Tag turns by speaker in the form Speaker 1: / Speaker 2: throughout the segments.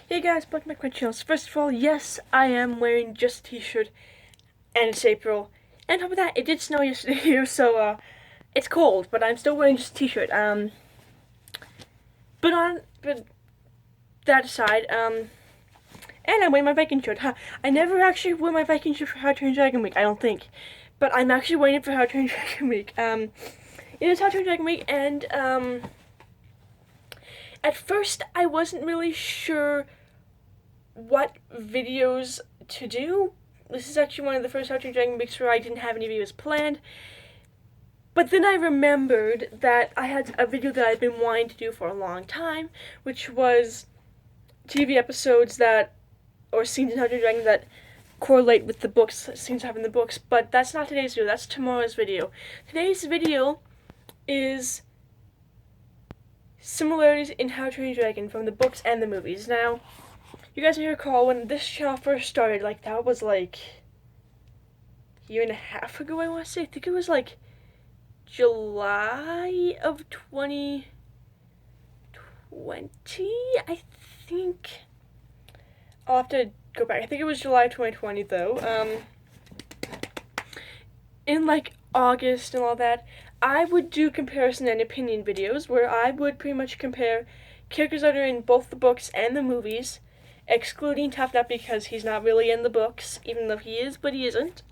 Speaker 1: Hey guys, welcome back to my channel. So first of all, yes, I am wearing just a t-shirt, and it's April. And on top of that, it did snow yesterday here, so it's cold, but I'm still wearing just a t-shirt. But that aside, and I'm wearing my Viking shirt. Huh? I never actually wore my Viking shirt for How to Train Dragon Week, I don't think, but I'm actually wearing it for How to Train Dragon Week. It is How to Train Dragon Week, and at first I wasn't really sure what videos to do. This is actually one of the first How to Dragon Weeks where I didn't have any videos planned. But then I remembered that I had a video that I'd been wanting to do for a long time, which was TV episodes that, or scenes in How to Dragon that correlate with the books, scenes have in the books, but that's not today's video, that's tomorrow's video. Today's video is similarities in How to Train Your Dragon from the books and the movies. Now, you guys may recall when this channel first started, like, that was like a year and a half ago, I want to say. I think it was like July of 2020, I think. I'll have to go back. I think it was July 2020, though. In like August and all that, I would do comparison and opinion videos where I would pretty much compare characters that are in both the books and the movies, excluding Tough Nut because he's not really in the books, even though he is, but he isn't.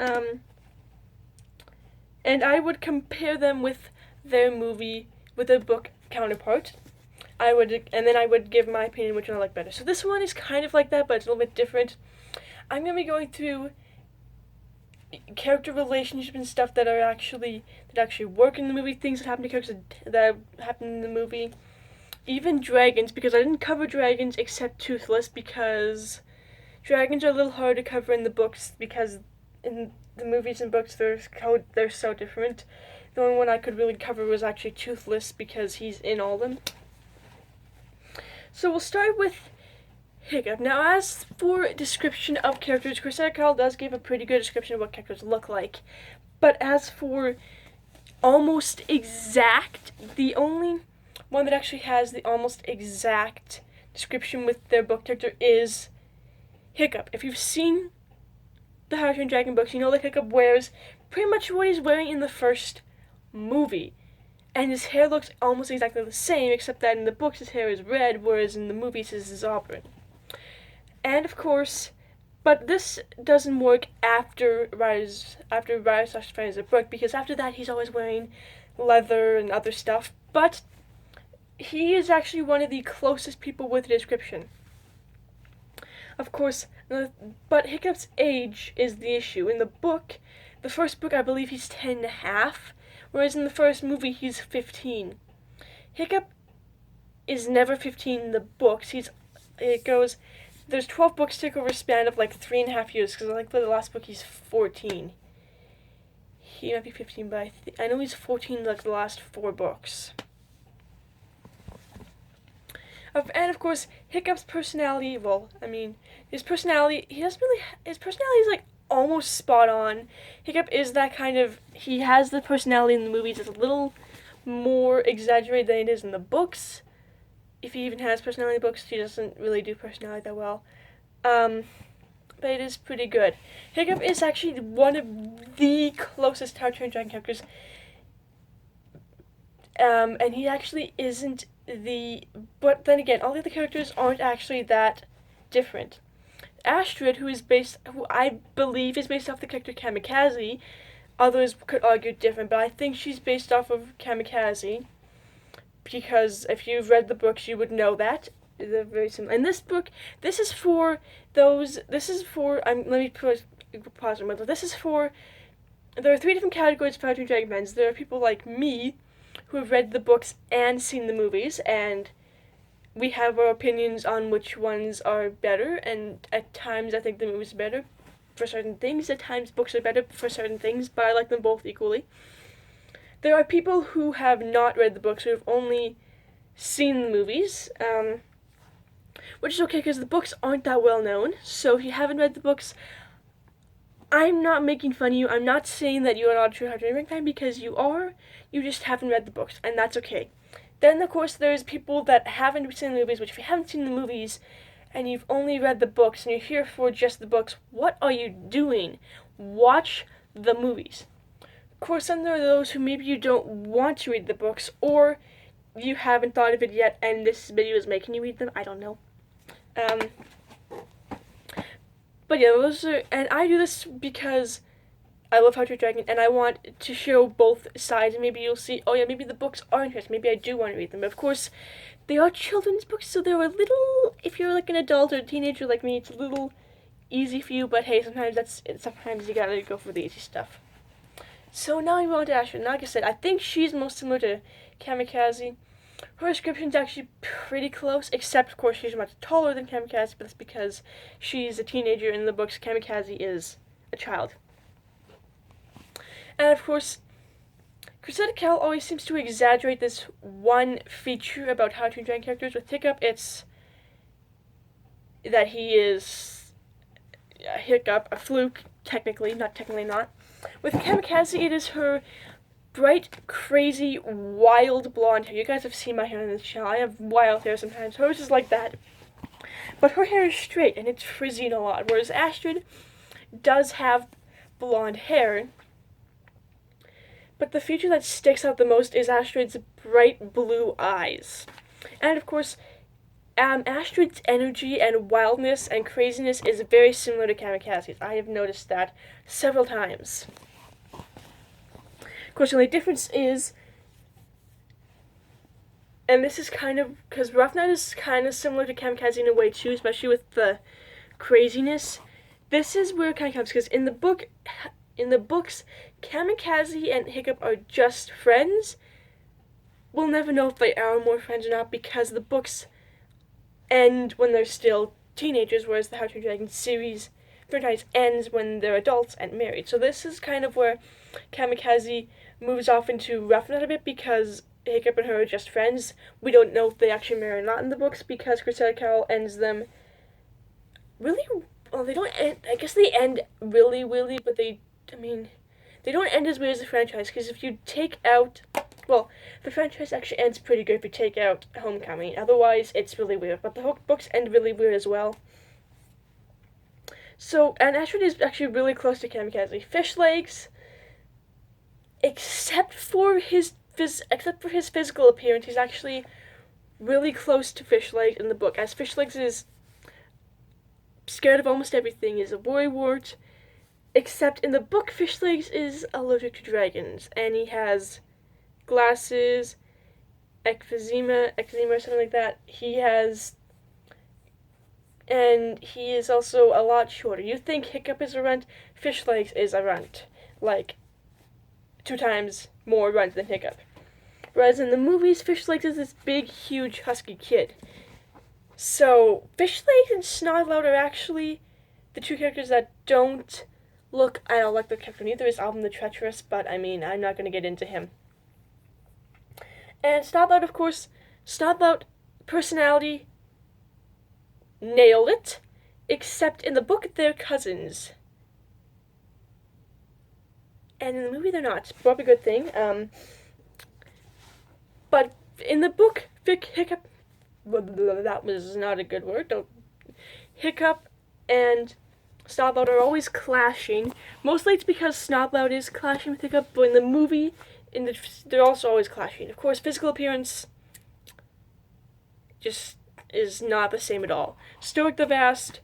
Speaker 1: And I would compare them with their book counterpart. And then I would give my opinion which one I like better. So this one is kind of like that, but it's a little bit different. I'm gonna be going through character relationships and stuff that actually work in the movie, things that happen to characters that happen in the movie. Even dragons, because I didn't cover dragons except Toothless, because dragons are a little hard to cover in the books, because in the movies and books they're so different. The only one I could really cover was actually Toothless, because he's in all of them. So we'll start with Hiccup. Now, as for description of characters, Cressida Carl does give a pretty good description of what characters look like. But as for almost exact, the only one that actually has the almost exact description with their book character is Hiccup. If you've seen the How to Train Dragon books, you know that Hiccup wears pretty much what he's wearing in the first movie. And his hair looks almost exactly the same, except that in the books his hair is red, whereas in the movies his is auburn. And of course, but this doesn't work after Rise starts to the book, because after that he's always wearing leather and other stuff. But he is actually one of the closest people with the description. Of course, but Hiccup's age is the issue. In the book, the first book, I believe he's 10 and a half, whereas in the first movie he's 15. Hiccup is never 15 in the books. There's 12 books take over a span of like 3.5 years, because I think for the last book he's 14. He might be 15, but I know he's 14 like the last 4 books. And of course, Hiccup's personality, his personality is like almost spot on. Hiccup is that kind of, he has the personality in the movies, it's a little more exaggerated than it is in the books. If he even has personality in the books, he doesn't really do personality that well. But it is pretty good. Hiccup is actually one of the closest How to Train Dragon characters. And he actually isn't but then again, all the other characters aren't actually that different. Astrid, who I believe is based off the character Kamikaze, others could argue different, but I think she's based off of Kamikaze, because if you've read the books, you would know that. They're very similar. In this book, let me pause a moment. There are 3 different categories of How to Train Dragon fans. There are people like me, who have read the books and seen the movies, and we have our opinions on which ones are better, and at times I think the movies are better for certain things, at times books are better for certain things, but I like them both equally. There are people who have not read the books, who have only seen the movies, which is okay because the books aren't that well known, so if you haven't read the books, I'm not making fun of you. I'm not saying that you are not a true How to Train Dragon fan, because you are. You just haven't read the books, and that's okay. Then, of course, there's people that haven't seen the movies, which if you haven't seen the movies, and you've only read the books and you're here for just the books, what are you doing? Watch the movies. Of course, then there are those who maybe you don't want to read the books, or you haven't thought of it yet and this video is making you read them. I don't know. But yeah, those are, and I do this because I love How to Train Your Dragon, and I want to show both sides, and maybe you'll see, oh yeah, maybe the books are interesting, maybe I do want to read them. But of course, they are children's books, so they're a little, if you're like an adult or a teenager like me, it's a little easy for you, but hey, sometimes you gotta go for the easy stuff. So now we move on to Astrid. Like I said, I think she's most similar to Kamikaze. Her description's actually pretty close, except of course she's much taller than Kamikaze, but that's because she's a teenager in the books. Kamikaze is a child. And of course, Cressida Cal always seems to exaggerate this one feature about How to Train Your Dragon characters. With Hiccup, it's that he is a hiccup, a fluke, technically not. With Kamikaze, it is her bright, crazy, wild blonde hair. You guys have seen my hair on this channel. I have wild hair sometimes. Hers is like that. But her hair is straight, and it's frizzing a lot. Whereas Astrid does have blonde hair. But the feature that sticks out the most is Astrid's bright blue eyes. And of course, Astrid's energy and wildness and craziness is very similar to Kamikaze's. I have noticed that several times. Of course, the only difference is, and this is kind of, because Rough Night is kind of similar to Kamikaze in a way too, especially with the craziness. This is where it kind of comes, because in the books, Kamikaze and Hiccup are just friends. We'll never know if they are more friends or not, because the books end when they're still teenagers, whereas the How to Train Your Dragon series franchise ends when they're adults and married. So this is kind of where Kamikaze moves off into Rough Night a bit, because Hiccup and her are just friends. We don't know if they actually marry or not in the books, because Cressida Cal ends them really, well, they don't end, I guess they end really, but they don't end as weird as the franchise, because if you take out, well, the franchise actually ends pretty good if you take out Homecoming. Otherwise, it's really weird. But the books end really weird as well. So, and Astrid is actually really close to Kamikaze. Fish Legs, except for his physical appearance, he's actually really close to Fish Legs in the book. As Fish Legs is scared of almost everything, is a worrywart. Except in the book, Fish Legs is allergic to dragons, and he has glasses, eczema or something like that. And he is also a lot shorter. You think Hiccup is a runt, Fish Legs is a runt. Like, 2 times more runt than Hiccup. Whereas in the movies, Fish Legs is this big, huge, husky kid. So, Fish Legs and Snodlout are actually the 2 characters that don't look, I don't like the character. Neither is Alvin the Treacherous, but I'm not going to get into him. And Snodlout, of course, personality, nailed it, except in the book they're cousins. And in the movie they're not. Probably a good thing. But in the book, Hiccup, that was not a good word, Hiccup and Snodlout are always clashing. Mostly it's because Snodlout is clashing with Hiccup, but in the movie, they're also always clashing. Of course, physical appearance just is not the same at all. Stoic the Vast,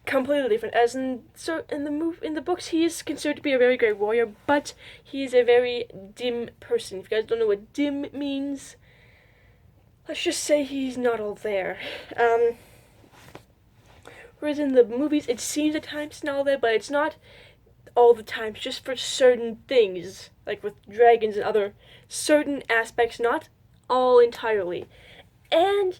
Speaker 1: completely different. As in the books, he is considered to be a very great warrior, but he is a very dim person. If you guys don't know what dim means, let's just say he's not all there. Whereas in the movies, it seems at times not all there, but it's not all the time. It's just for certain things, like with dragons and other certain aspects, not all entirely. And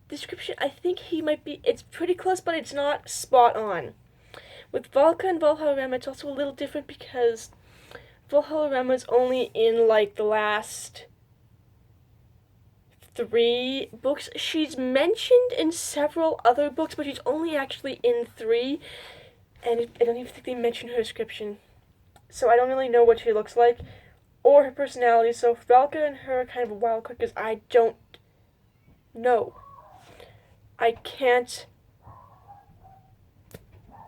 Speaker 1: description, I think he might be, it's pretty close, but it's not spot on. With Valka and Valhalla, it's also a little different because Valhalla is only in like the last 3 books. She's mentioned in several other books, but she's only actually in 3. And I don't even think they mention her description. So I don't really know what she looks like or her personality. So Valka and her are kind of a wild card because I don't know. I can't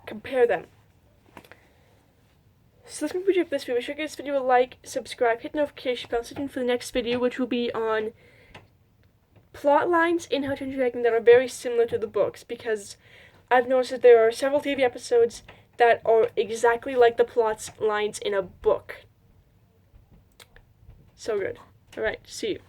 Speaker 1: compare them. So that's going to be it for this video. Make sure to give this video a like, subscribe, hit the notification bell, stay tuned for the next video, which will be on plot lines in How to Train Your Dragon that are very similar to the books, because I've noticed that there are several TV episodes that are exactly like the plot lines in a book. So good. Alright, see you.